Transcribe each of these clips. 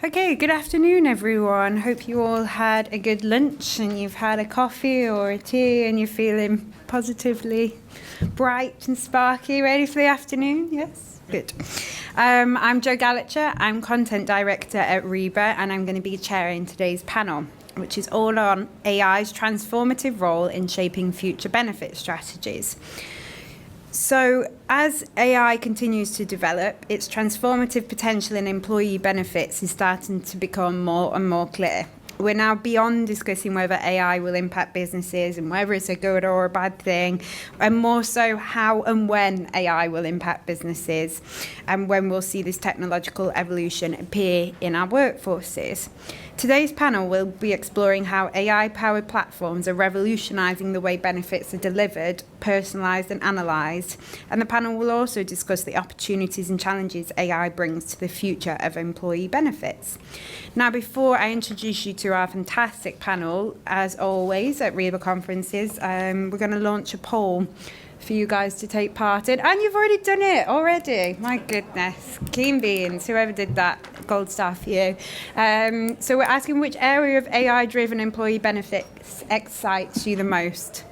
Okay, good afternoon, everyone. Hope you all had a good lunch and you've had a coffee or a tea and you're feeling positively bright and sparky, ready for the afternoon. Yes? Good. I'm Jo Gallitcher. I'm Content Director at REBA, and I'm going to be chairing today's panel, which is all on AI's transformative role in shaping future benefit strategies. So as AI continues to develop, its transformative potential in employee benefits is starting to become more and more clear. We're now beyond discussing whether AI will impact businesses and whether it's a good or a bad thing, and more so how and when AI will impact businesses and when we'll see this technological evolution appear in our workforces. Today's panel will be exploring how AI-powered platforms are revolutionising the way benefits are delivered, personalised and analysed, and the panel will also discuss the opportunities and challenges AI brings to the future of employee benefits. Now, before I introduce you to our fantastic panel, as always at REBA conferences, we're going to launch a poll for you guys to take part in. And you've already done it already. My goodness. Keen beans. Whoever did that, gold star for you. So we're asking which area of AI-driven employee benefits excites you the most.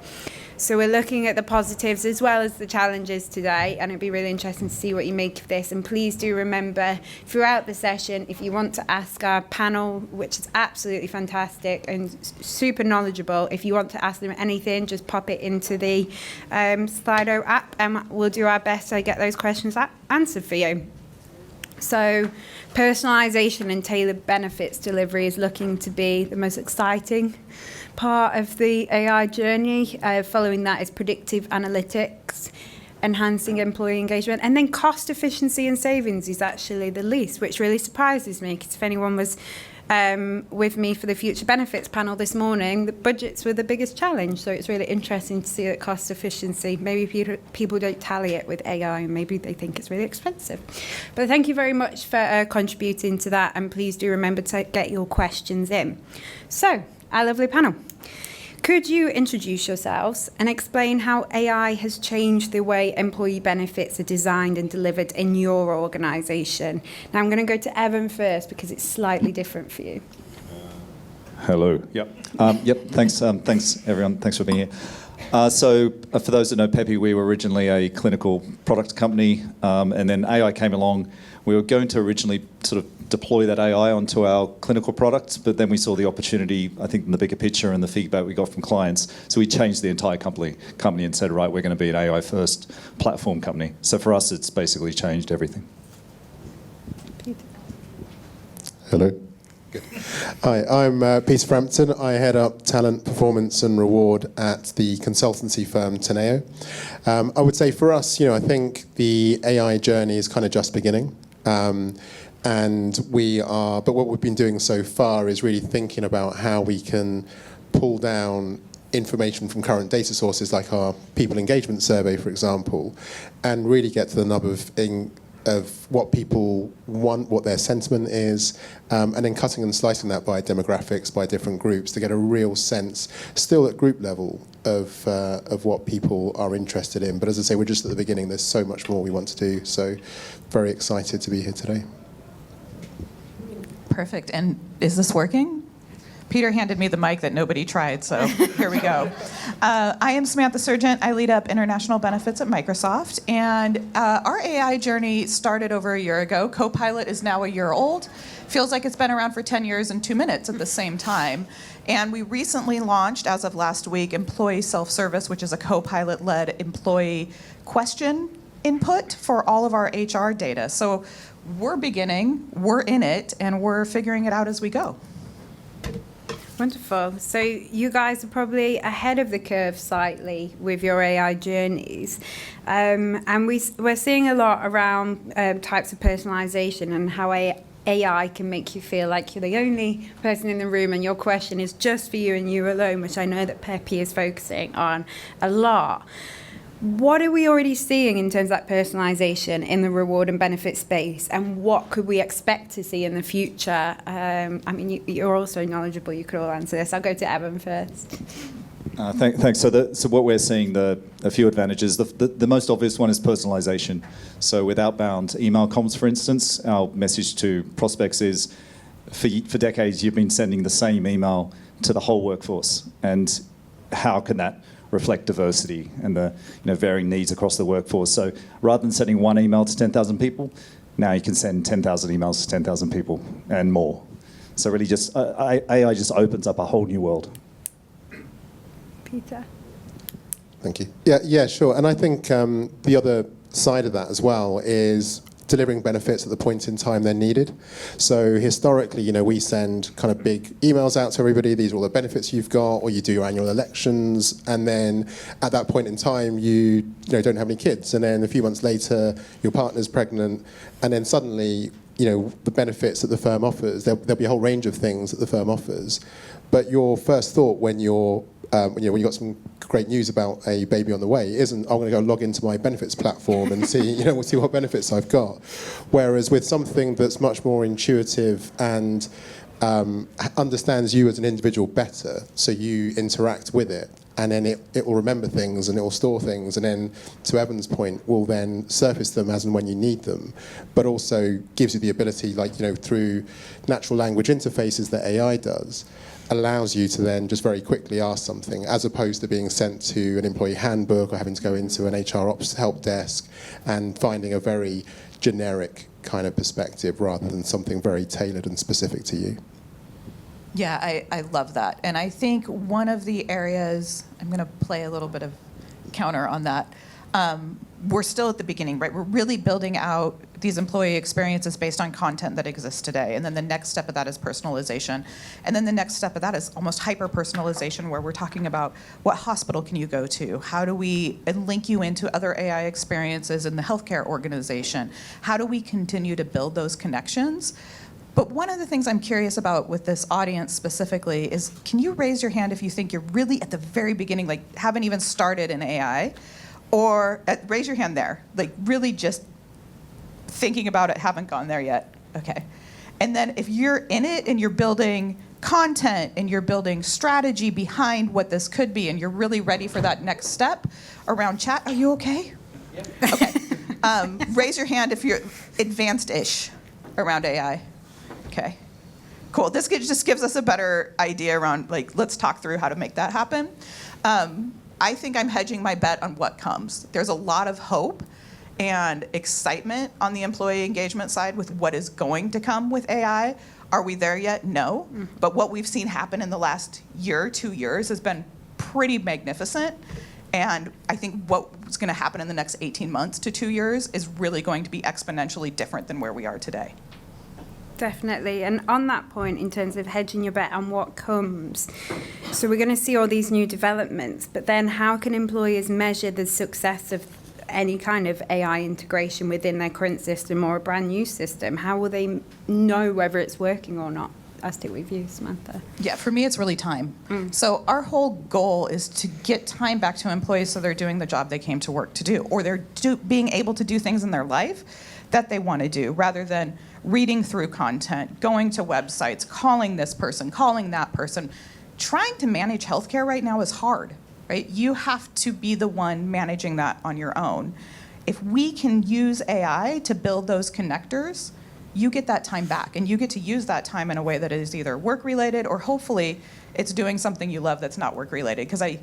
So we're looking at the positives as well as the challenges today, and it'd be really interesting to see what you make of this. And please do remember, throughout the session, if you want to ask our panel, which is absolutely fantastic and super knowledgeable, if you want to ask them anything, just pop it into the Slido app, and we'll do our best to get those questions answered for you. So personalisation and tailored benefits delivery is looking to be the most exciting part of the AI journey. Following that is predictive analytics, enhancing employee engagement, and then cost efficiency and savings is actually the least, which really surprises me, because if anyone was with me for the Future Benefits panel this morning, the budgets were the biggest challenge. So it's really interesting to see that cost efficiency, maybe people don't tally it with AI, maybe they think it's really expensive. But thank you very much for contributing to that, and please do remember to get your questions in. So, our lovely panel, could you introduce yourselves and explain how AI has changed the way employee benefits are designed and delivered in your organisation? Now, I'm going to go to Evan first because it's slightly different for you. Hello. Yep. Thanks, everyone. Thanks for being here. So, for those that know Peppy, we were originally a clinical product company, and then AI came along. We were going to originally sort of deploy that AI onto our clinical products, but then we saw the opportunity, I think, in the bigger picture and the feedback we got from clients. So we changed the entire company and said, right, we're going to be an AI-first platform company. So for us, it's basically changed everything. Hello. Good. Hi, I'm Peter Frampton. I head up talent, performance and reward at the consultancy firm Teneo. I would say for us, I think the AI journey is kind of just beginning. But what we've been doing so far is really thinking about how we can pull down information from current data sources like our people engagement survey, for example, and really get to the nub of what people want, what their sentiment is, and then cutting and slicing that by demographics, by different groups, to get a real sense, still at group level, of what people are interested in. But as I say, we're just at the beginning. There's so much more we want to do. So very excited to be here today. Perfect. And is this working? Peter handed me the mic that nobody tried, so here we go. I am Samantha, Sergent. I lead up international benefits at Microsoft, and our AI journey started over a year ago. Copilot is now a year old. Feels like it's been around for 10 years and 2 minutes at the same time. And we recently launched, as of last week, Employee Self-Service, which is a Copilot-led employee question input for all of our HR data. So we're beginning, we're in it, and we're figuring it out as we go. Wonderful. So you guys are probably ahead of the curve slightly with your AI journeys. And we're seeing a lot around types of personalisation and how AI can make you feel like you're the only person in the room and your question is just for you and you alone, which I know that Peppy is focusing on a lot. What are we already seeing in terms of that personalisation in the reward and benefit space, and what could we expect to see in the future? You're also knowledgeable, you could all answer this. I'll go to Evan first. Thanks. So what we're seeing, a few advantages. The most obvious one is personalisation. So with outbound email comms, for instance, our message to prospects is, for decades you've been sending the same email to the whole workforce, and how can that reflect diversity and the varying needs across the workforce? So rather than sending one email to 10,000 people, now you can send 10,000 emails to 10,000 people and more. So really just AI just opens up a whole new world. Peter? Thank you. Yeah, sure. And I think the other side of that as well is delivering benefits at the point in time they're needed. So historically, we send kind of big emails out to everybody, these are all the benefits you've got, or you do your annual elections, and then at that point in time, you don't have any kids, and then a few months later, your partner's pregnant, and then suddenly, the benefits that the firm offers, there'll be a whole range of things that the firm offers, but your first thought when you've got some great news about a baby on the way isn't, I'm going to go log into my benefits platform and see what benefits I've got. Whereas with something that's much more intuitive and understands you as an individual better, so you interact with it, and then it will remember things and it will store things, and then, to Evan's point, will then surface them as and when you need them, but also gives you the ability, through natural language interfaces that AI does, allows you to then just very quickly ask something, as opposed to being sent to an employee handbook or having to go into an HR ops help desk and finding a very generic kind of perspective rather than something very tailored and specific to you. Yeah, I love that. And I think one of the areas, I'm going to play a little bit of counter on that. We're still at the beginning, right? We're really building out these employee experiences based on content that exists today. And then the next step of that is personalization. And then the next step of that is almost hyper-personalization, where we're talking about what hospital can you go to? How do we link you into other AI experiences in the healthcare organization? How do we continue to build those connections? But one of the things I'm curious about with this audience specifically is, can you raise your hand if you think you're really at the very beginning, haven't even started in AI? Or raise your hand there, really just thinking about it, haven't gone there yet. Okay. And then if you're in it and you're building content and you're building strategy behind what this could be, and you're really ready for that next step around chat, are you okay? Yeah. Okay. Raise your hand if you're advanced-ish around AI. Okay. Cool. This just gives us a better idea around, let's talk through how to make that happen. I think I'm hedging my bet on what comes. There's a lot of hope and excitement on the employee engagement side with what is going to come with AI. Are we there yet? No. But what we've seen happen in the last year, 2 years, has been pretty magnificent. And I think what's going to happen in the next 18 months to 2 years is really going to be exponentially different than where we are today. Definitely. And on that point, in terms of hedging your bet on what comes, so we're going to see all these new developments, but then how can employers measure the success of any kind of AI integration within their current system or a brand new system? How will they know whether it's working or not? I'll stick with you, Samantha. Yeah, for me, it's really time. So our whole goal is to get time back to employees so they're doing the job they came to work to do, or they're being able to do things in their life that they want to do, rather than reading through content, going to websites, calling this person, calling that person. Trying to manage healthcare right now is hard, right? You have to be the one managing that on your own. If we can use AI to build those connectors, you get that time back, and you get to use that time in a way that is either work-related, or hopefully it's doing something you love that's not work-related. Because I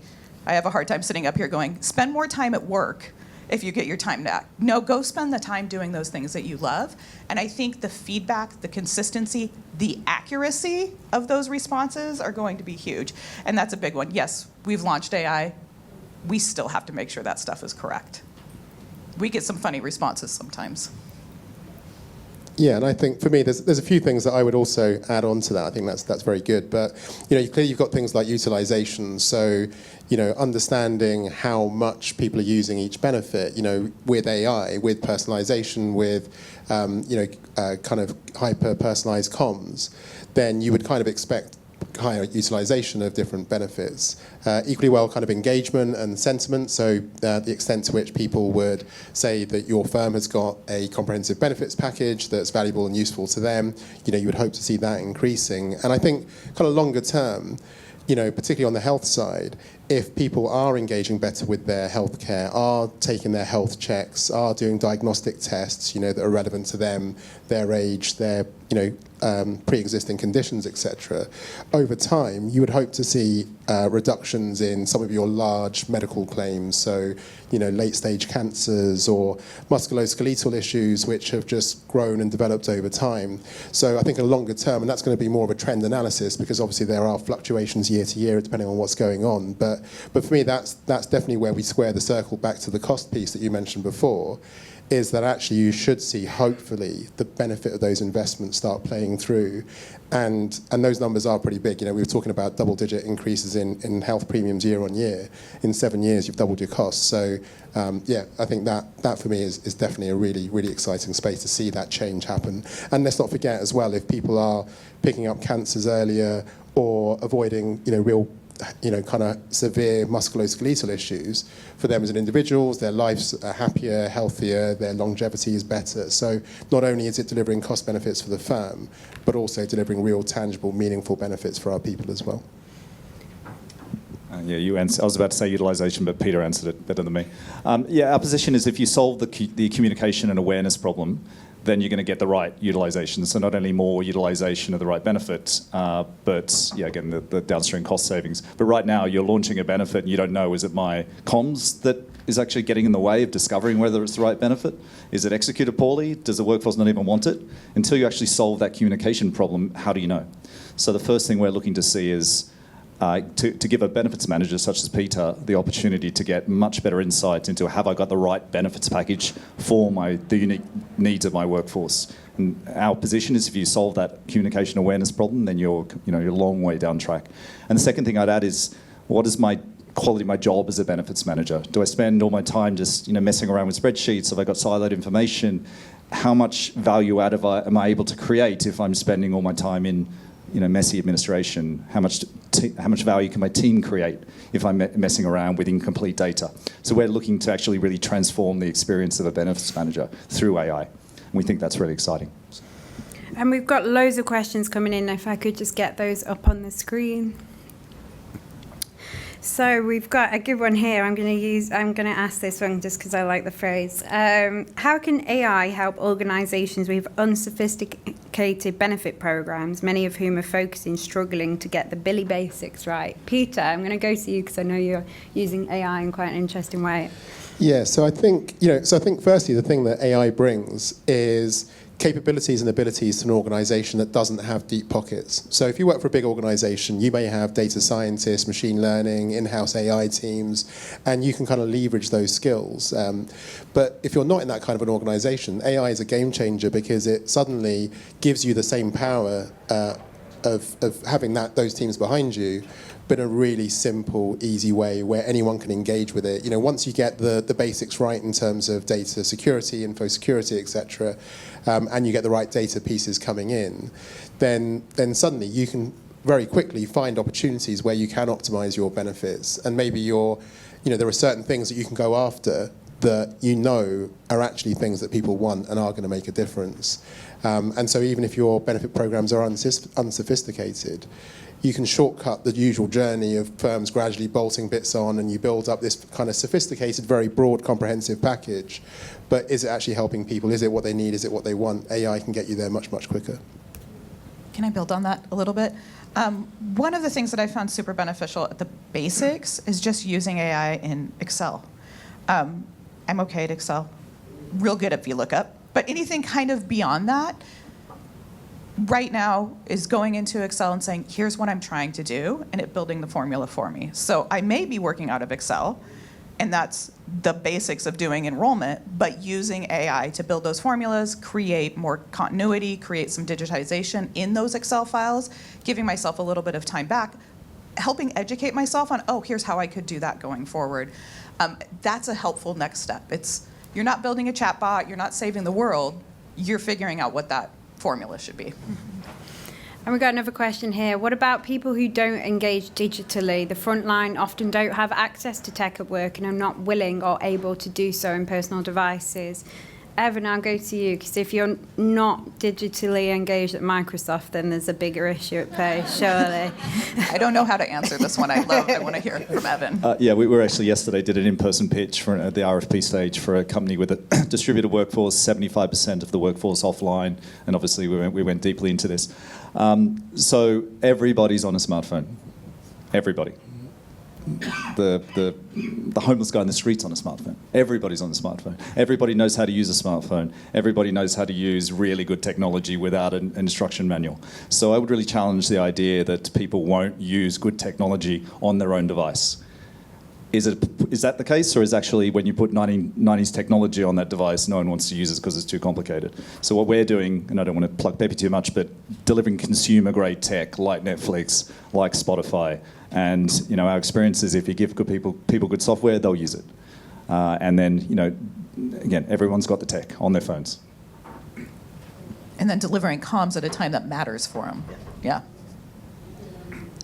have a hard time sitting up here going, spend more time at work if you get your time back. No, go spend the time doing those things that you love. And I think the feedback, the consistency, the accuracy of those responses are going to be huge. And that's a big one. Yes, we've launched AI. We still have to make sure that stuff is correct. We get some funny responses sometimes. Yeah, and I think for me, there's a few things that I would also add on to that. I think that's very good. But clearly you've got things like utilization. So understanding how much people are using each benefit. With AI, with personalization, with kind of hyper personalized comms, then you would kind of expect higher utilization of different benefits. Equally well, kind of engagement and sentiment, so the extent to which people would say that your firm has got a comprehensive benefits package that's valuable and useful to them, you would hope to see that increasing. And I think kind of longer term, particularly on the health side, if people are engaging better with their healthcare, are taking their health checks, are doing diagnostic tests, that are relevant to them, their age, their, pre-existing conditions, etc., over time, you would hope to see reductions in some of your large medical claims, so, late-stage cancers or musculoskeletal issues, which have just grown and developed over time. So I think in a longer term, and that's going to be more of a trend analysis, because obviously there are fluctuations year to year depending on what's going on. But for me, that's definitely where we square the circle back to the cost piece that you mentioned before, is that actually you should see, hopefully, the benefit of those investments start playing through. And those numbers are pretty big. We were talking about double-digit increases in health premiums year on year. In 7 years, you've doubled your costs. So, I think that for me is definitely a really, really exciting space to see that change happen. And let's not forget as well, if people are picking up cancers earlier or avoiding, real kind of severe musculoskeletal issues, for them as an individuals, their lives are happier, healthier, their longevity is better. So not only is it delivering cost benefits for the firm, but also delivering real, tangible, meaningful benefits for our people as well. You answered. I was about to say utilisation, but Peter answered it better than me. Our position is if you solve the communication and awareness problem, then you're going to get the right utilisation. So not only more utilisation of the right benefit, but again, the downstream cost savings. But right now, you're launching a benefit and you don't know, is it my comms that is actually getting in the way of discovering whether it's the right benefit? Is it executed poorly? Does the workforce not even want it? Until you actually solve that communication problem, how do you know? So the first thing we're looking to see is to give a benefits manager such as Peter the opportunity to get much better insight into, have I got the right benefits package for the unique needs of my workforce? And our position is, if you solve that communication awareness problem, then you're a long way down track. And the second thing I'd add is, what is my quality of my job as a benefits manager? Do I spend all my time just messing around with spreadsheets? Have I got siloed information? How much value add am I able to create if I'm spending all my time in messy administration? How much value can my team create if I'm messing around with incomplete data? So we're looking to actually really transform the experience of a benefits manager through AI. And we think that's really exciting. And we've got loads of questions coming in. If I could just get those up on the screen. So we've got a good one here. I'm going to ask this one just because I like the phrase. How can AI help organisations with unsophisticated benefit programs, many of whom are struggling to get the Billy basics right? Peter, I'm going to go to you because I know you're using AI in quite an interesting way. Yeah, so I think firstly the thing that AI brings is capabilities and abilities to an organisation that doesn't have deep pockets. So if you work for a big organisation, you may have data scientists, machine learning, in-house AI teams, and you can kind of leverage those skills. But if you're not in that kind of an organisation, AI is a game changer because it suddenly gives you the same power of having those teams behind you, but in a really simple, easy way where anyone can engage with it. Once you get the basics right in terms of data security, info security, etc., and you get the right data pieces coming in, then suddenly you can very quickly find opportunities where you can optimize your benefits. And maybe there are certain things that you can go after that are actually things that people want and are going to make a difference. And so even if your benefit programs are unsophisticated, you can shortcut the usual journey of firms gradually bolting bits on, and you build up this kind of sophisticated, very broad, comprehensive package. But is it actually helping people? Is it what they need? Is it what they want? AI can get you there much, much quicker. Can I build on that a little bit? One of the things that I found super beneficial at the basics is just using AI in Excel. I'm okay at Excel, real good at VLOOKUP, but anything kind of beyond that, right now is going into Excel and saying, here's what I'm trying to do, and it building the formula for me. So I may be working out of Excel, and that's the basics of doing enrollment, but using AI to build those formulas, create more continuity, create some digitization in those Excel files, giving myself a little bit of time back, helping educate myself on, here's how I could do that going forward. That's a helpful next step. You're not building a chatbot, you're not saving the world, you're figuring out what that formula should be. And we've got another question here. What about people who don't engage digitally? The front line often don't have access to tech at work and are not willing or able to do so in personal devices. Evan, I'll go to you, because if you're not digitally engaged at Microsoft, then there's a bigger issue at play, surely. I don't know how to answer this one. I want to hear it from Evan. Yeah, we were actually yesterday did an in-person pitch for the RFP stage for a company with a distributed workforce, 75% of the workforce offline, and obviously we went deeply into this. So everybody's on a smartphone. Everybody. The homeless guy in the street's on a smartphone. Everybody's on a smartphone. Everybody knows how to use a smartphone. Everybody knows how to use really good technology without an instruction manual. So I would really challenge the idea that people won't use good technology on their own device. Is that the case, or is actually when you put 1990s technology on that device, no one wants to use it because it's too complicated? So what we're doing, and I don't want to plug Peppy too much, but delivering consumer-grade tech like Netflix, like Spotify, and our experience is if you give good people good software, they'll use it. And then again, everyone's got the tech on their phones. And then delivering comms at a time that matters for them. Yeah.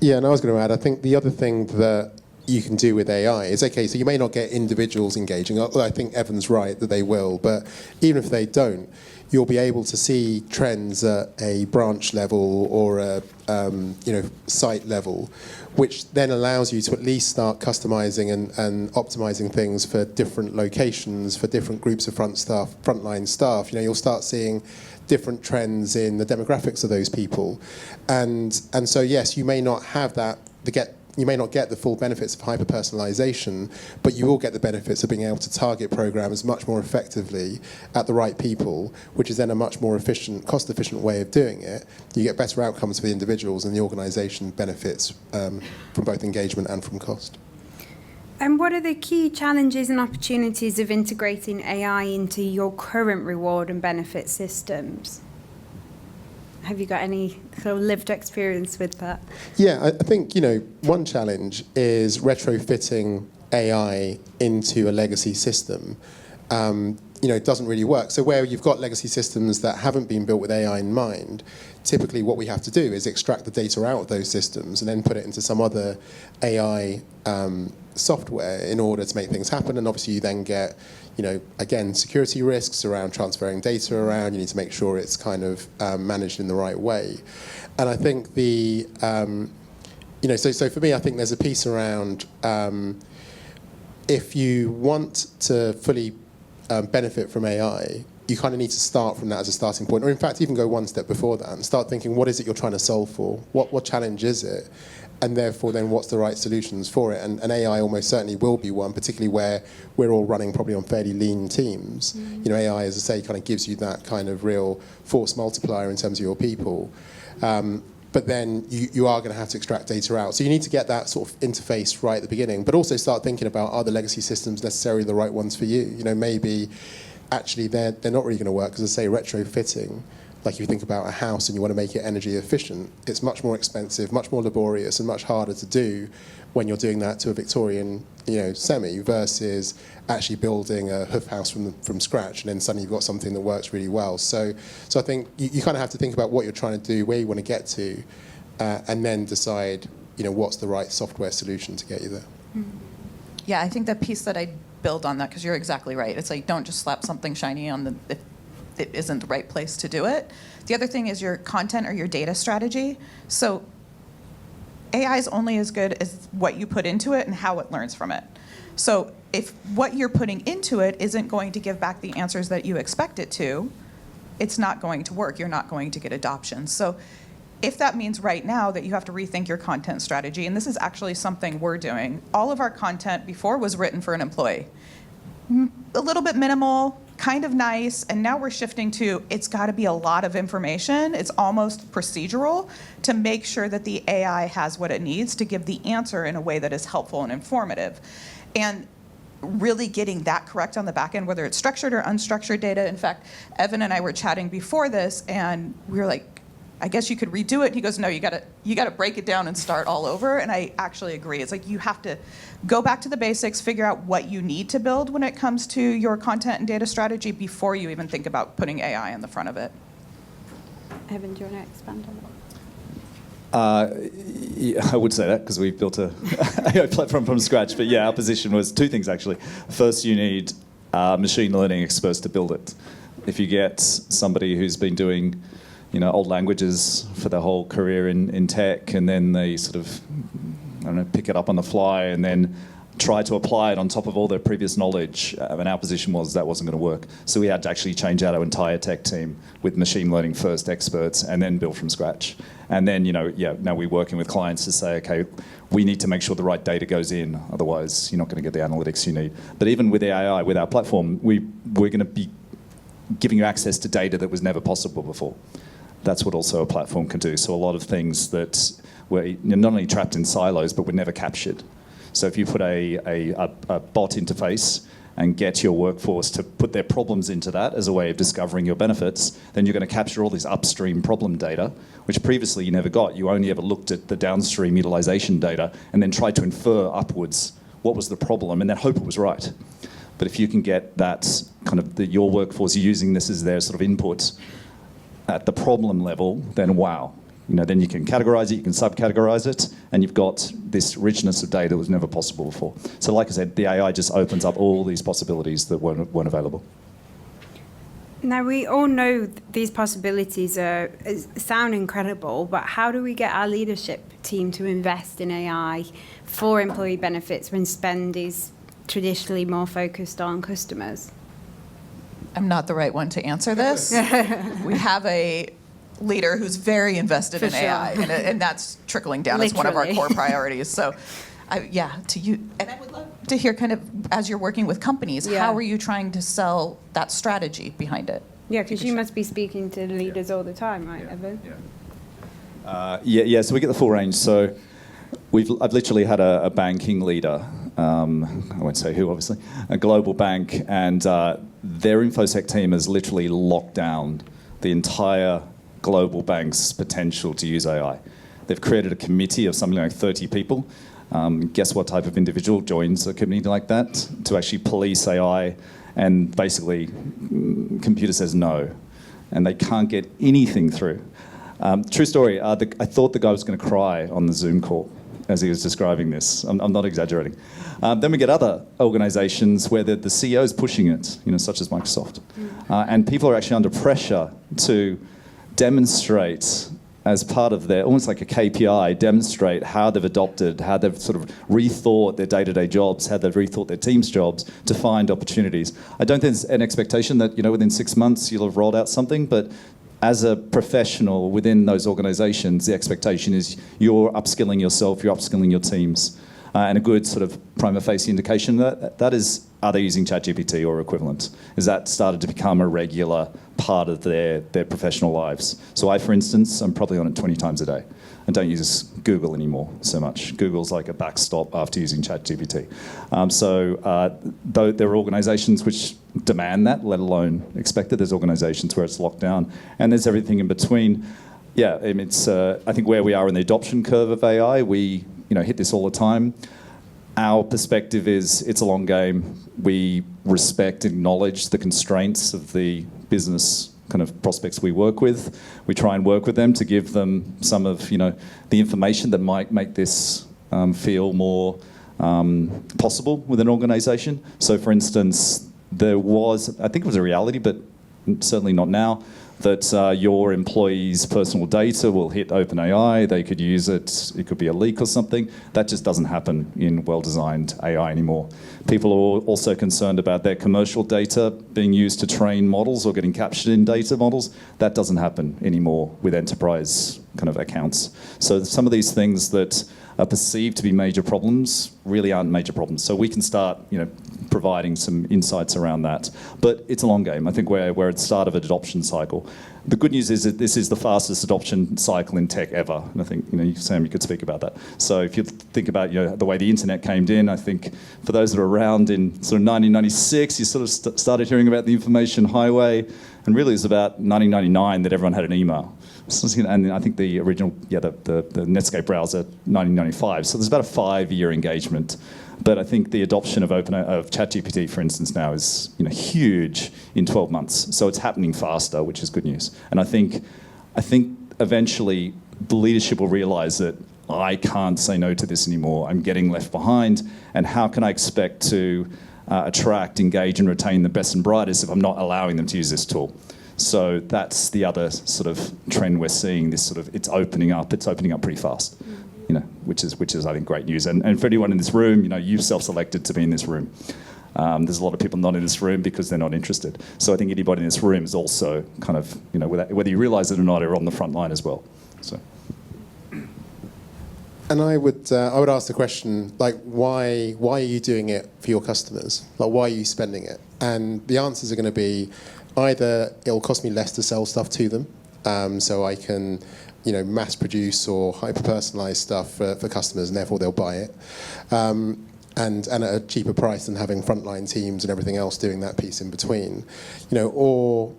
Yeah, and I was going to add, I think the other thing that you can do with AI is, okay, so you may not get individuals engaging. I think Evan's right that they will, but even if they don't, you'll be able to see trends at a branch level or a site level, which then allows you to at least start customizing and optimizing things for different locations, for different groups of frontline staff. You'll start seeing different trends in the demographics of those people, and so yes, you may not have you may not get the full benefits of hyper-personalisation, but you will get the benefits of being able to target programs much more effectively at the right people, which is then a much more efficient, cost-efficient way of doing it. You get better outcomes for the individuals, and the organisation benefits from both engagement and from cost. And what are the key challenges and opportunities of integrating AI into your current reward and benefit systems? Have you got any sort of lived experience with that? Yeah, I think, one challenge is retrofitting AI into a legacy system. It doesn't really work. So where you've got legacy systems that haven't been built with AI in mind, typically what we have to do is extract the data out of those systems and then put it into some other AI software in order to make things happen. And obviously you then get again, security risks around transferring data around. You need to make sure it's kind of managed in the right way. And I think so for me, I think there's a piece around if you want to fully benefit from AI, you kind of need to start from that as a starting point, or in fact, even go one step before that and start thinking, what is it you're trying to solve for? What challenge is it? And therefore, then what's the right solutions for it? And AI almost certainly will be one, particularly where we're all running probably on fairly lean teams. AI, as I say, kind of gives you that kind of real force multiplier in terms of your people. But then you are going to have to extract data out. So you need to get that sort of interface right at the beginning, but also start thinking about, are the legacy systems necessarily the right ones for you? Maybe actually they're not really going to work, because I say retrofitting, like if you think about a house and you want to make it energy efficient, it's much more expensive, much more laborious, and much harder to do when you're doing that to a Victorian, semi, versus actually building a hoof house from scratch, and then suddenly you've got something that works really well. So I think you kind of have to think about what you're trying to do, where you want to get to, and then decide, what's the right software solution to get you there. Yeah, I think the piece that I build on that, because you're exactly right. It's like, don't just slap something shiny on if it isn't the right place to do it. The other thing is your content or your data strategy. So AI is only as good as what you put into it and how it learns from it. So if what you're putting into it isn't going to give back the answers that you expect it to, it's not going to work. You're not going to get adoption. So if that means right now that you have to rethink your content strategy, and this is actually something we're doing, all of our content before was written for an employee. A little bit minimal, kind of nice, and now we're shifting to it's got to be a lot of information. It's almost procedural to make sure that the AI has what it needs to give the answer in a way that is helpful and informative. And really getting that correct on the back end, whether it's structured or unstructured data. In fact, Evan and I were chatting before this, and we were like, I guess you could redo it. And he goes, no, you gotta break it down and start all over. And I actually agree. It's like you have to go back to the basics, figure out what you need to build when it comes to your content and data strategy before you even think about putting AI in the front of it. Evan, do you want to expand on that? Yeah, I would say that because we've built a AI platform from scratch. But yeah, our position was two things actually. First, you need machine learning experts to build it. If you get somebody who's been doing, old languages for their whole career in tech, and then they sort of, pick it up on the fly and then try to apply it on top of all their previous knowledge, and our position was that wasn't going to work. So we had to actually change out our entire tech team with machine learning first experts and then build from scratch. And then, now we're working with clients to say, okay, we need to make sure the right data goes in, otherwise you're not going to get the analytics you need. But even with the AI, with our platform, we're going to be giving you access to data that was never possible before. That's what also a platform can do. So a lot of things that were not only trapped in silos, but were never captured. So if you put a bot interface and get your workforce to put their problems into that as a way of discovering your benefits, then you're going to capture all this upstream problem data, which previously you never got. You only ever looked at the downstream utilization data and then tried to infer upwards what was the problem and then hope it was right. But if you can get that kind of your workforce using this as their sort of input at the problem level, then wow. Then you can categorize it, you can subcategorize it, and you've got this richness of data that was never possible before. So like I said, the AI just opens up all these possibilities that weren't available. Now, we all know these possibilities sound incredible, but how do we get our leadership team to invest in AI for employee benefits when spend is traditionally more focused on customers? I'm not the right one to answer this. We have a leader who's very invested in AI, and that's trickling down as one of our core priorities. So, to you, and I would love to hear kind of, as you're working with companies, how are you trying to sell that strategy behind it? Yeah, because you must be speaking to leaders all the time, right, Evan? So we get the full range. So I've literally had a banking leader, I won't say who, obviously, a global bank, and their InfoSec team has literally locked down the entire global bank's potential to use AI. They've created a committee of something like 30 people. Guess what type of individual joins a committee like that? To actually police AI, and basically computer says no, and they can't get anything through. True story, I thought the guy was going to cry on the Zoom call as he was describing this. I'm not exaggerating. Then we get other organizations where the CEO is pushing it, such as Microsoft. And people are actually under pressure to demonstrate, as part of their, almost like a KPI, demonstrate how they've adopted, how they've sort of rethought their day-to-day jobs, how they've rethought their team's jobs to find opportunities. I don't think there's an expectation that, within 6 months you'll have rolled out something, but as a professional within those organizations, the expectation is you're upskilling yourself, you're upskilling your teams. And a good sort of prima facie indication that is, are they using ChatGPT or equivalent? Is that started to become a regular part of their professional lives? So I, for instance, I'm probably on it 20 times a day. I don't use Google anymore so much. Google's like a backstop after using ChatGPT. Though there are organizations which demand that, let alone expect it, there's organizations where it's locked down. And there's everything in between. Yeah, it's, I think where we are in the adoption curve of AI, we hit this all the time. Our perspective is it's a long game. We respect and acknowledge the constraints of the business kind of prospects we work with. We try and work with them to give them some of the information that might make this feel more possible with an organisation. So, for instance, there was, I think it was a reality, but certainly not now, that your employees' personal data will hit OpenAI, they could use it, it could be a leak or something. That just doesn't happen in well-designed AI anymore. People are also concerned about their commercial data being used to train models or getting captured in data models. That doesn't happen anymore with enterprise kind of accounts. So some of these things that are perceived to be major problems really aren't major problems. So we can start, providing some insights around that. But it's a long game. I think we're at the start of an adoption cycle. The good news is that this is the fastest adoption cycle in tech ever. And I think, Sam, you could speak about that. So if you think about, the way the internet came in, I think for those that are around in sort of 1996, you sort of started hearing about the information highway. And really it was about 1999 that everyone had an email. And I think the original, the Netscape browser, 1995. So there's about a 5-year engagement. But I think the adoption of ChatGPT, for instance, now is huge in 12 months. So it's happening faster, which is good news. And I think eventually the leadership will realise that I can't say no to this anymore. I'm getting left behind. And how can I expect to attract, engage, and retain the best and brightest if I'm not allowing them to use this tool. So that's the other sort of trend we're seeing. This sort of, it's opening up pretty fast, which is I think great news. And for anyone in this room, you've self-selected to be in this room. There's a lot of people not in this room because they're not interested. So I think anybody in this room is also kind of, whether you realise it or not, are on the front line as well. So. And I would ask the question, like, why are you doing it for your customers? Like, why are you spending it? And the answers are going to be either it'll cost me less to sell stuff to them, so I can, mass produce or hyper personalised stuff for customers, and therefore they'll buy it, and at a cheaper price than having frontline teams and everything else doing that piece in between, or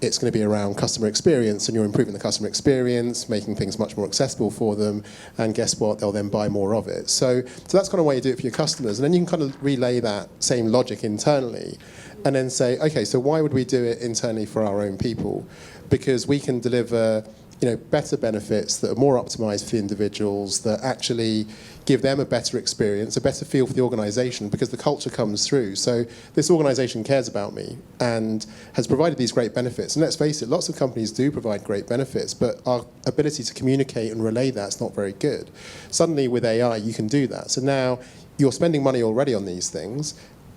it's going to be around customer experience, and you're improving the customer experience, making things much more accessible for them, and guess what? They'll then buy more of it. So that's kind of way you do it for your customers, and then you can kind of relay that same logic internally, and then say, okay, so why would we do it internally for our own people? Because we can deliver, better benefits that are more optimized for the individuals, that actually give them a better experience, a better feel for the organization, because the culture comes through. So this organization cares about me and has provided these great benefits. And let's face it, lots of companies do provide great benefits, but our ability to communicate and relay that's not very good. Suddenly with AI, you can do that. So now you're spending money already on these things.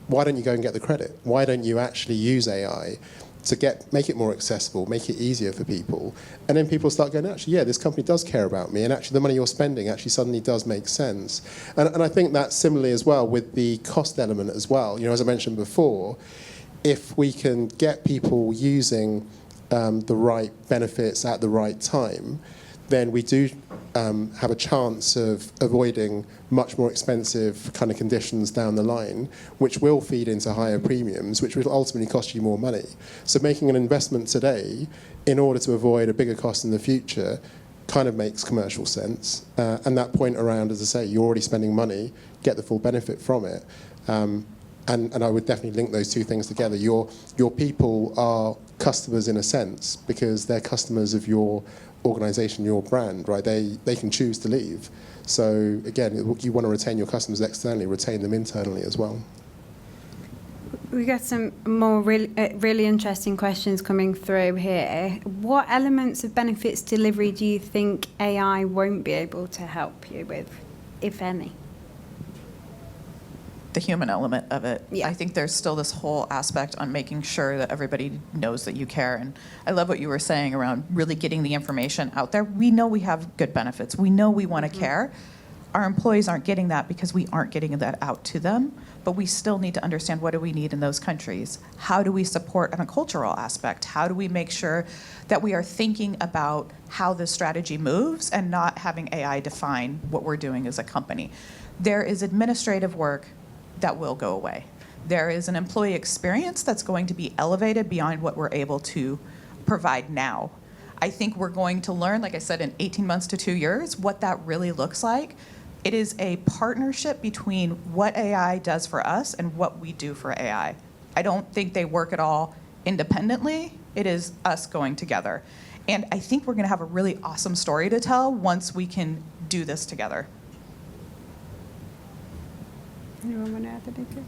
Why don't you go and get the credit? Why don't you actually use AI to make it more accessible, make it easier for people? And then people start going, actually, yeah, this company does care about me, and actually the money you're spending actually suddenly does make sense. And I think that similarly as well with the cost element as well. As I mentioned before, if we can get people using the right benefits at the right time, then we do have a chance of avoiding much more expensive kind of conditions down the line, which will feed into higher premiums, which will ultimately cost you more money. So making an investment today in order to avoid a bigger cost in the future kind of makes commercial sense. And that point around, as I say, you're already spending money, get the full benefit from it. And I would definitely link those two things together. Your people are customers in a sense, because they're customers of your organization, your brand, right? They can choose to leave. So again, you want to retain your customers externally, retain them internally as well. We got some more really interesting questions coming through here. What elements of benefits delivery do you think AI won't be able to help you with, if any? The human element of it. Yeah. I think there's still this whole aspect on making sure that everybody knows that you care. And I love what you were saying around really getting the information out there. We know we have good benefits. We know we want to care. Our employees aren't getting that because we aren't getting that out to them. But we still need to understand, what do we need in those countries? How do we support on a cultural aspect? How do we make sure that we are thinking about how this strategy moves and not having AI define what we're doing as a company? There is administrative work that will go away. There is an employee experience that's going to be elevated beyond what we're able to provide now. I think we're going to learn, like I said, in 18 months to 2 years, what that really looks like. It is a partnership between what AI does for us and what we do for AI. I don't think they work at all independently. It is us going together. And I think we're going to have a really awesome story to tell once we can do this together. Anyone want to add anything?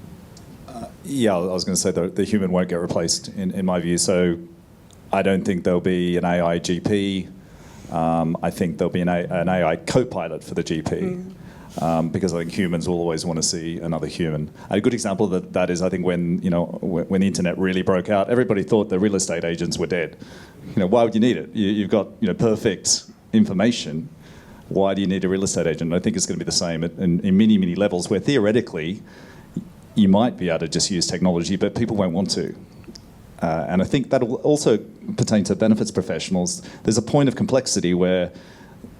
Yeah, I was going to say the human won't get replaced, in my view. So I don't think there'll be an AI GP. I think there'll be an AI co-pilot for the GP. Because I think humans will always want to see another human. A good example of that is, I think when the internet really broke out, everybody thought the real estate agents were dead. Why would you need it? You've got perfect information. Why do you need a real estate agent? I think it's going to be the same in many, many levels, where theoretically you might be able to just use technology, but people won't want to. And I think that'll also pertain to benefits professionals. There's a point of complexity where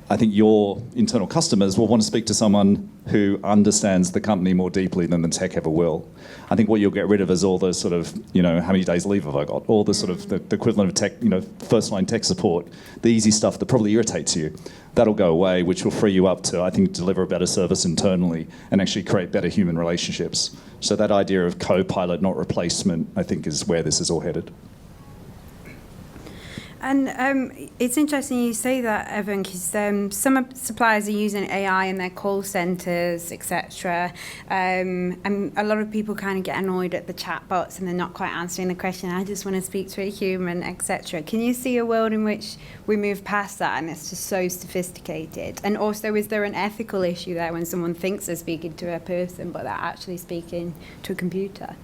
I think your internal customers will want to speak to someone who understands the company more deeply than the tech ever will. I think what you'll get rid of is all the sort of, how many days leave have I got? All the sort of the equivalent of tech, first line tech support, the easy stuff that probably irritates you. That'll go away, which will free you up to, I think, deliver a better service internally and actually create better human relationships. So that idea of co-pilot, not replacement, I think is where this is all headed. And it's interesting you say that, Evan, because some suppliers are using AI in their call centres, etc. And a lot of people kind of get annoyed at the chatbots and they're not quite answering the question. I just want to speak to a human, etc. Can you see a world in which we move past that and it's just so sophisticated? And also, is there an ethical issue there when someone thinks they're speaking to a person but they're actually speaking to a computer?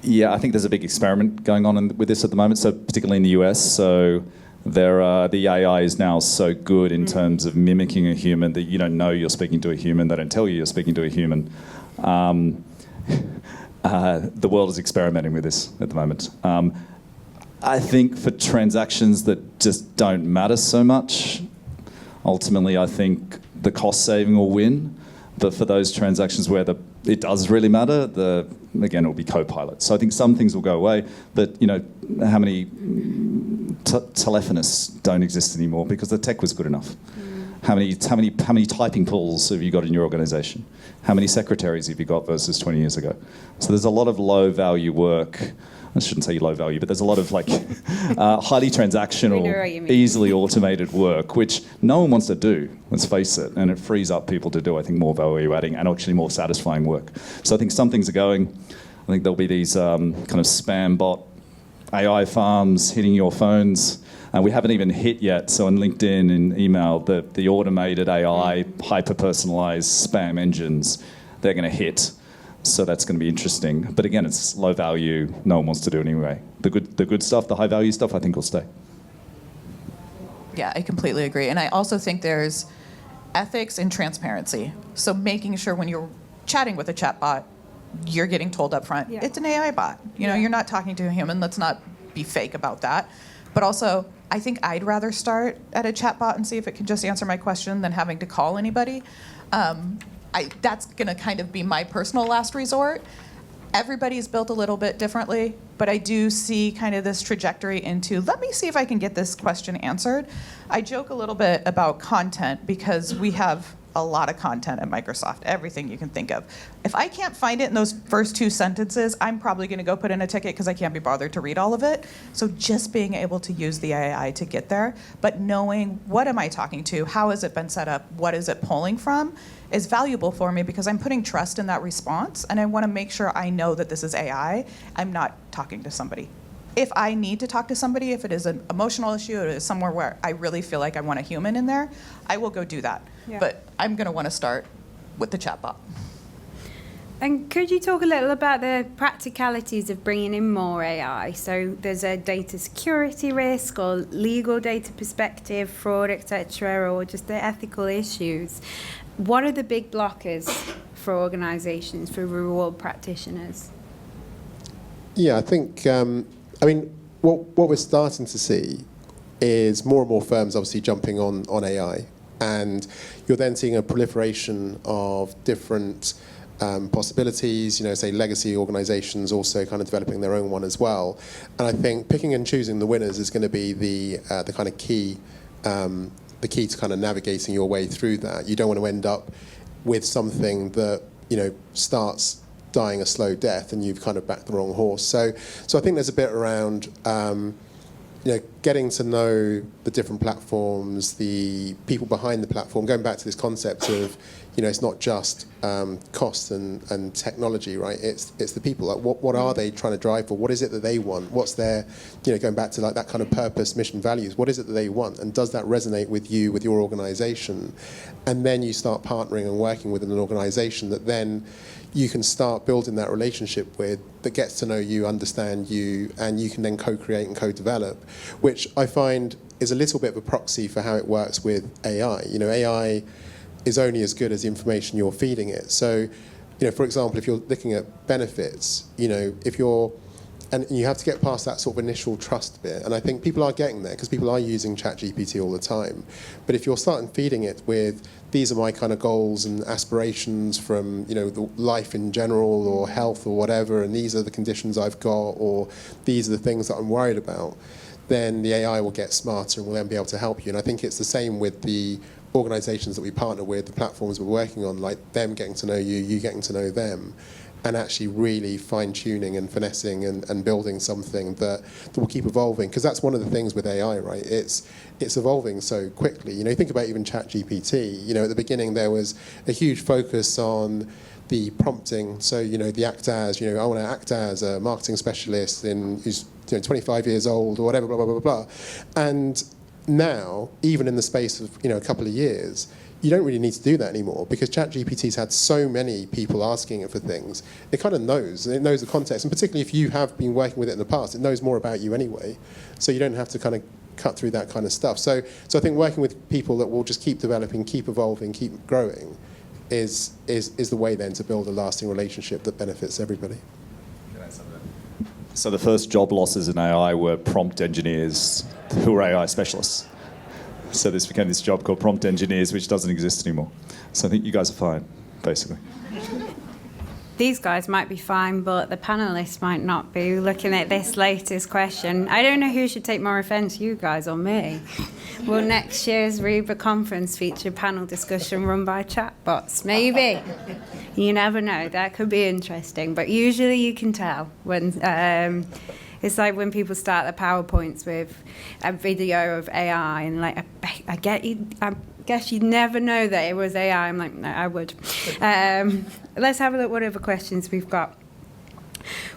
Yeah, I think there's a big experiment going on with this at the moment, so particularly in the US. So the AI is now so good in terms of mimicking a human that you don't know you're speaking to a human. They don't tell you you're speaking to a human. The world is experimenting with this at the moment. I think for transactions that just don't matter so much, ultimately I think the cost saving will win. But for those transactions where it does really matter, again, it will be Copilot. So I think some things will go away, but how many telephonists don't exist anymore because the tech was good enough? How many typing pools have you got in your organisation? How many secretaries have you got versus 20 years ago? So there's a lot of low value work. I shouldn't say low value, but there's a lot of highly transactional, easily automated work, which no one wants to do, let's face it, and it frees up people to do, I think, more value adding and actually more satisfying work. So I think some things are going. I think there'll be these kind of spam bot AI farms hitting your phones. And we haven't even hit yet, so on LinkedIn and email, the automated AI, hyper-personalised spam engines, they're going to hit. So that's going to be interesting. But again, it's low value. No one wants to do it anyway. The good stuff, the high value stuff, I think will stay. Yeah, I completely agree. And I also think there's ethics and transparency. So making sure when you're chatting with a chatbot, you're getting told up front, it's an AI bot. You're not talking to a human. Let's not be fake about that. But also, I think I'd rather start at a chatbot and see if it can just answer my question than having to call anybody. That's going to kind of be my personal last resort. Everybody's built a little bit differently, but I do see kind of this trajectory into, let me see if I can get this question answered. I joke a little bit about content because we have a lot of content at Microsoft, everything you can think of. If I can't find it in those first 2 sentences, I'm probably going to go put in a ticket because I can't be bothered to read all of it. So just being able to use the AI to get there, but knowing what am I talking to, how has it been set up, what is it pulling from, is valuable for me because I'm putting trust in that response, and I want to make sure I know that this is AI. I'm not talking to somebody. If I need to talk to somebody, if it is an emotional issue, it is somewhere where I really feel like I want a human in there, I will go do that. Yeah. But I'm going to want to start with the chatbot. And could you talk a little about the practicalities of bringing in more AI? So there's a data security risk or legal data perspective, fraud, etc., or just the ethical issues. What are the big blockers for organisations, for reward practitioners? Yeah, I think, what we're starting to see is more and more firms obviously jumping on AI. And you're then seeing a proliferation of different possibilities, say legacy organizations also kind of developing their own one as well. And I think picking and choosing the winners is going to be the kind of key, the key to kind of navigating your way through that. You don't want to end up with something that, starts dying a slow death and you've kind of backed the wrong horse. So I think there's a bit around, getting to know the different platforms, the people behind the platform, going back to this concept of, it's not just cost and technology, right? It's the people. Like, what are they trying to drive for? What is it that they want? What's their, going back to like that kind of purpose, mission, values. What is it that they want? And does that resonate with you, with your organization? And then you start partnering and working with an organization that then you can start building that relationship with, that gets to know you, understand you, and you can then co-create and co-develop, which I find is a little bit of a proxy for how it works with AI. AI is only as good as the information you're feeding it. So, for example, if you're looking at benefits, and you have to get past that sort of initial trust bit. And I think people are getting there because people are using ChatGPT all the time. But if you're starting feeding it with, these are my kind of goals and aspirations from, the life in general or health or whatever, and these are the conditions I've got, or these are the things that I'm worried about, then the AI will get smarter and will then be able to help you. And I think it's the same with the organizations that we partner with, the platforms we're working on, like them getting to know you, you getting to know them. and actually really fine-tuning and finessing and building something that will keep evolving. Because that's one of the things with AI, right? It's evolving so quickly. You know, you think about even ChatGPT. You know, at the beginning there was a huge focus on the prompting. So, you know, the act as, you know, I want to act as a marketing specialist who's 25 years old or whatever, blah, blah, blah, blah. And now, even in the space of, a couple of years, you don't really need to do that anymore because ChatGPT's had so many people asking it for things. It kind of knows, and it knows the context. And particularly if you have been working with it in the past, it knows more about you anyway. So you don't have to kind of cut through that kind of stuff. So I think working with people that will just keep developing, keep evolving, keep growing is the way then to build a lasting relationship that benefits everybody. So the first job losses in AI were prompt engineers who were AI specialists. So this became this job called prompt engineers, which doesn't exist anymore. So I think you guys are fine, basically. These guys might be fine, but the panelists might not be. Looking at this latest question, I don't know who should take more offence, you guys or me. Will next year's REBA conference feature panel discussion run by chatbots? Maybe. You never know. That could be interesting. But usually you can tell when... It's like when people start their PowerPoints with a video of AI, and like, I guess you'd never know that it was AI. I'm like, no, I would. Let's have a look what other questions we've got.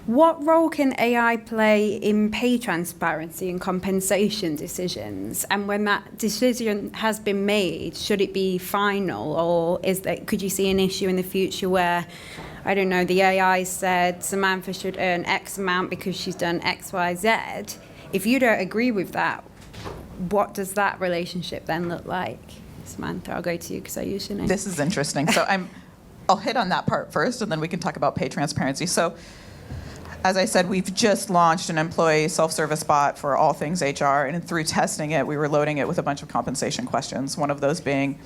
What role can AI play in pay transparency and compensation decisions? And when that decision has been made, should it be final, or could you see an issue in the future where, I don't know, the AI said Samantha should earn X amount because she's done X, Y, Z. If you don't agree with that, what does that relationship then look like? Samantha, I'll go to you because I use your name. This is interesting. So I'll hit on that part first, and then we can talk about pay transparency. So as I said, we've just launched an employee self-service bot for all things HR, and through testing it, we were loading it with a bunch of compensation questions, one of those being,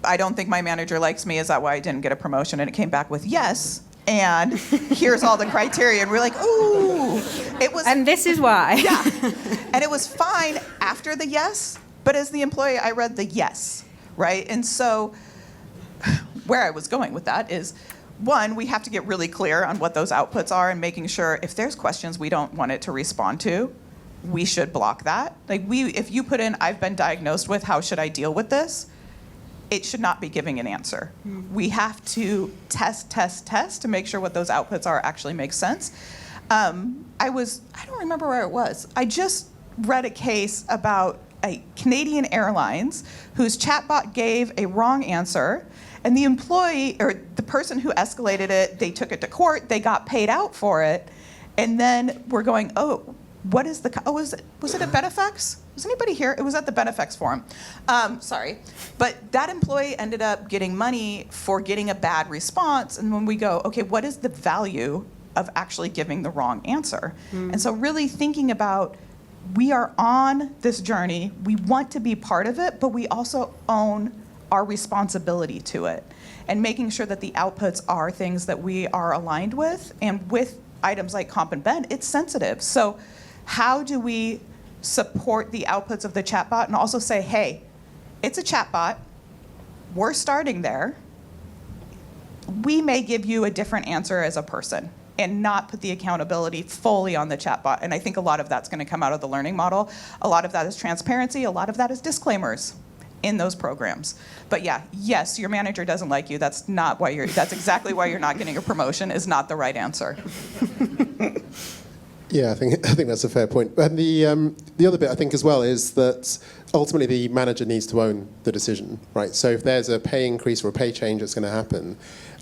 I don't think my manager likes me. Is that why I didn't get a promotion? And it came back with yes. And here's all the criteria. And we're like, ooh. It was. And this is why. Yeah. And it was fine after the yes. But as the employee, I read the yes, right? And so where I was going with that is, one, we have to get really clear on what those outputs are and making sure if there's questions we don't want it to respond to, we should block that. Like if you put in, I've been diagnosed with, how should I deal with this? It should not be giving an answer. We have to test to make sure what those outputs are actually make sense. I don't remember where it was. I just read a case about a Canadian Airlines whose chatbot gave a wrong answer, and the employee, or the person who escalated it, they took it to court, they got paid out for it, and then we're going, oh, what is was it at Benefex? Was anybody here? It was at the Benefex forum. Sorry. But that employee ended up getting money for getting a bad response. And when we go, okay, what is the value of actually giving the wrong answer? And so really thinking about, we are on this journey. We want to be part of it, but we also own our responsibility to it. And making sure that the outputs are things that we are aligned with. And with items like comp and ben, it's sensitive. So how do we support the outputs of the chatbot and also say, hey, it's a chatbot, we're starting there, we may give you a different answer as a person and not put the accountability fully on the chatbot. And I think a lot of that's going to come out of the learning model. A lot of that is transparency, a lot of that is disclaimers in those programs. But yeah, yes, your manager doesn't like you. That's exactly why you're not getting a promotion, is not the right answer. Yeah, I think that's a fair point. And the other bit I think as well is that ultimately the manager needs to own the decision, right? So if there's a pay increase or a pay change that's going to happen,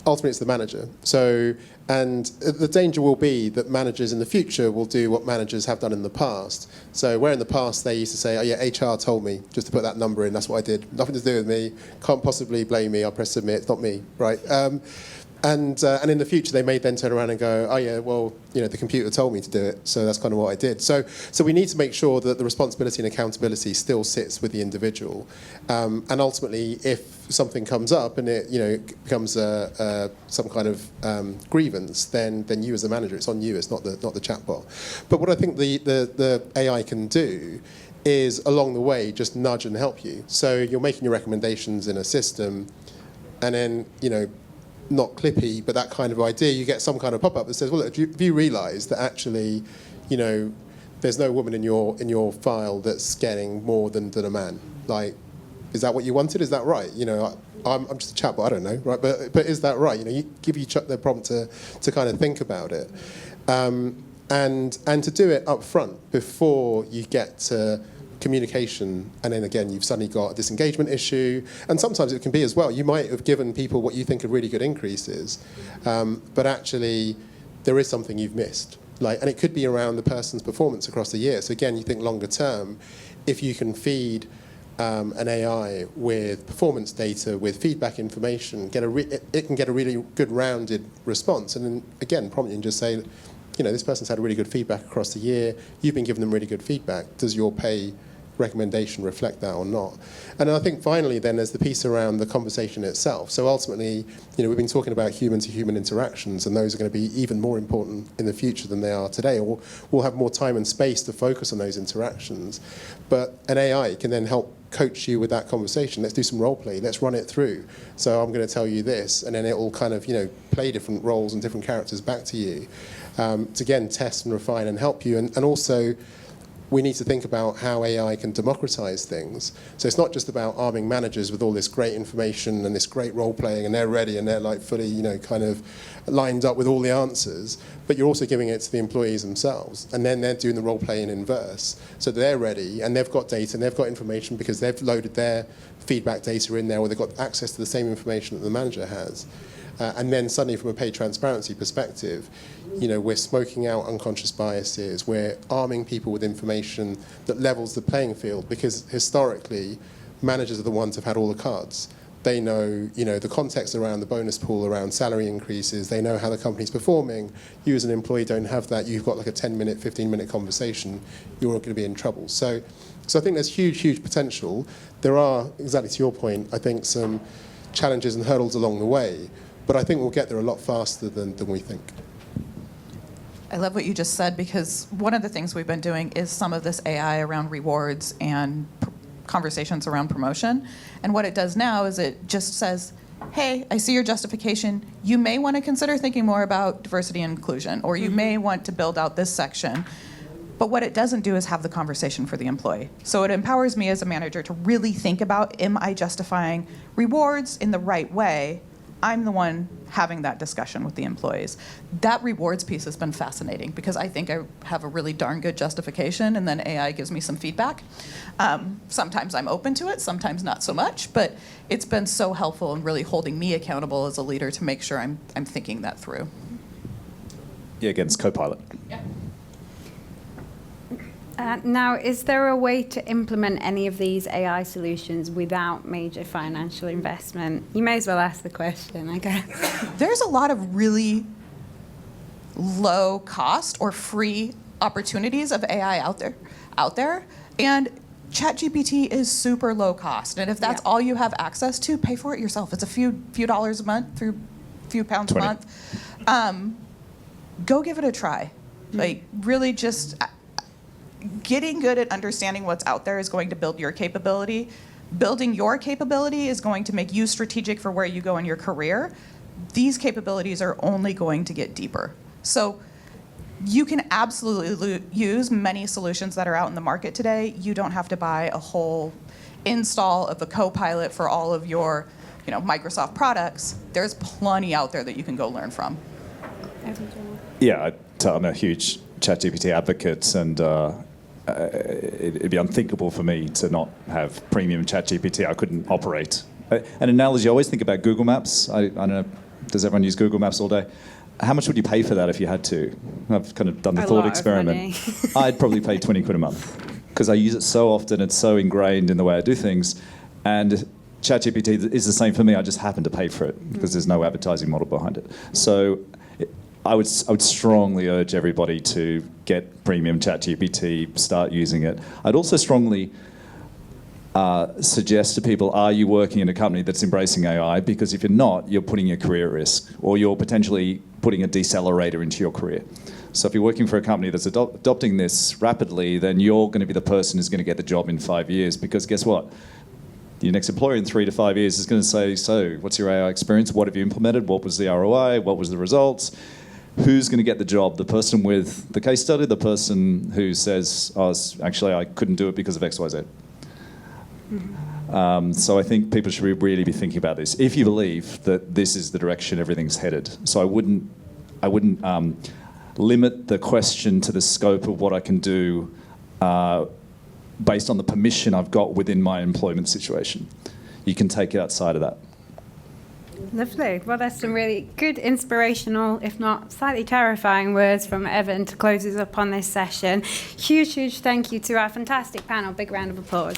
ultimately it's the manager. So, and the danger will be that managers in the future will do what managers have done in the past. So where in the past they used to say, oh yeah, HR told me just to put that number in, that's what I did. Nothing to do with me, can't possibly blame me, I'll press submit, it's not me, right? And in the future, they may then turn around and go, oh yeah, well, the computer told me to do it, so that's kind of what I did. So we need to make sure that the responsibility and accountability still sits with the individual. And ultimately, if something comes up and it becomes some kind of grievance, then you as a manager, it's on you, it's not the chatbot. But what I think the AI can do is along the way just nudge and help you. So you're making your recommendations in a system, and then not clippy, but that kind of idea, you get some kind of pop-up that says, well, if you realise that actually, there's no woman in your file that's getting more than a man. Like, is that what you wanted? Is that right? I'm just a chatbot, I don't know, right? But is that right? You give you the prompt to kind of think about it. And to do it up front before you get to communication, and then again you've suddenly got a disengagement issue, and sometimes it can be as well, you might have given people what you think are really good increases, but actually there is something you've missed, and it could be around the person's performance across the year. So again, you think longer term, if you can feed an AI with performance data, with feedback information, it can get a really good rounded response, and then again prompt you and just say, this person's had really good feedback across the year, you've been giving them really good feedback, does your pay recommendation reflect that or not? And I think finally then there's the piece around the conversation itself. So ultimately, we've been talking about human-to-human interactions, and those are going to be even more important in the future than they are today, or we'll have more time and space to focus on those interactions. But an AI can then help coach you with that conversation. Let's do some role play, let's run it through. So I'm going to tell you this, and then it will kind of, play different roles and different characters back to you, to again test and refine and help you. And also, we need to think about how AI can democratize things. So it's not just about arming managers with all this great information and this great role playing, and they're ready and they're like fully, kind of lined up with all the answers, but you're also giving it to the employees themselves. And then they're doing the role play in inverse. So they're ready and they've got data and they've got information because they've loaded their feedback data in there, or they've got access to the same information that the manager has. And then suddenly from a pay transparency perspective, we're smoking out unconscious biases, we're arming people with information that levels the playing field, because historically, managers are the ones who've had all the cards. They know, the context around the bonus pool, around salary increases, they know how the company's performing. You as an employee don't have that. You've got like a 10-minute, 15-minute conversation, you're going to be in trouble. So I think there's huge potential. There are, exactly to your point, I think some challenges and hurdles along the way, but I think we'll get there a lot faster than we think. I love what you just said, because one of the things we've been doing is some of this AI around rewards and conversations around promotion. And what it does now is it just says, hey, I see your justification. You may want to consider thinking more about diversity and inclusion, or you may want to build out this section. But what it doesn't do is have the conversation for the employee. So it empowers me as a manager to really think about, am I justifying rewards in the right way? I'm the one having that discussion with the employees. That rewards piece has been fascinating, because I think I have a really darn good justification, and then AI gives me some feedback. Sometimes I'm open to it, sometimes not so much, but it's been so helpful in really holding me accountable as a leader to make sure I'm thinking that through. Yeah, again, it's Copilot. Yeah. Now, is there a way to implement any of these AI solutions without major financial investment? You may as well ask the question, I guess. There's a lot of really low cost or free opportunities of AI out there, and ChatGPT is super low cost. And if that's all you have access to, pay for it yourself. It's a few dollars a month, a few pounds 20. a month. Go give it a try. Like, really just getting good at understanding what's out there is going to build your capability. Building your capability is going to make you strategic for where you go in your career. These capabilities are only going to get deeper. So you can absolutely use many solutions that are out in the market today. You don't have to buy a whole install of a Copilot for all of your Microsoft products. There's plenty out there that you can go learn from. Yeah, I'm a huge ChatGPT advocate, and it'd be unthinkable for me to not have premium ChatGPT. I couldn't operate. An analogy, I always think about Google Maps. I don't know, does everyone use Google Maps all day? How much would you pay for that if you had to? I've kind of done the thought experiment. I'd probably pay 20 quid a month, because I use it so often, it's so ingrained in the way I do things. And ChatGPT is the same for me. I just happen to pay for it because there's no advertising model behind it. So I would strongly urge everybody to get premium ChatGPT, start using it. I'd also strongly suggest to people, are you working in a company that's embracing AI? Because if you're not, you're putting your career at risk, or you're potentially putting a decelerator into your career. So if you're working for a company that's adopting this rapidly, then you're going to be the person who's going to get the job in 5 years, because guess what? Your next employer in 3 to 5 years is going to say, so what's your AI experience? What have you implemented? What was the ROI? What was the results? Who's going to get the job? The person with the case study, the person who says, oh, actually, I couldn't do it because of X, Y, Z. So I think people should really be thinking about this, if you believe that this is the direction everything's headed. So I wouldn't limit the question to the scope of what I can do based on the permission I've got within my employment situation. You can take it outside of that. Lovely. Well, that's some really good, inspirational, if not slightly terrifying words from Evan to close us up on this session. Huge, huge thank you to our fantastic panel. Big round of applause.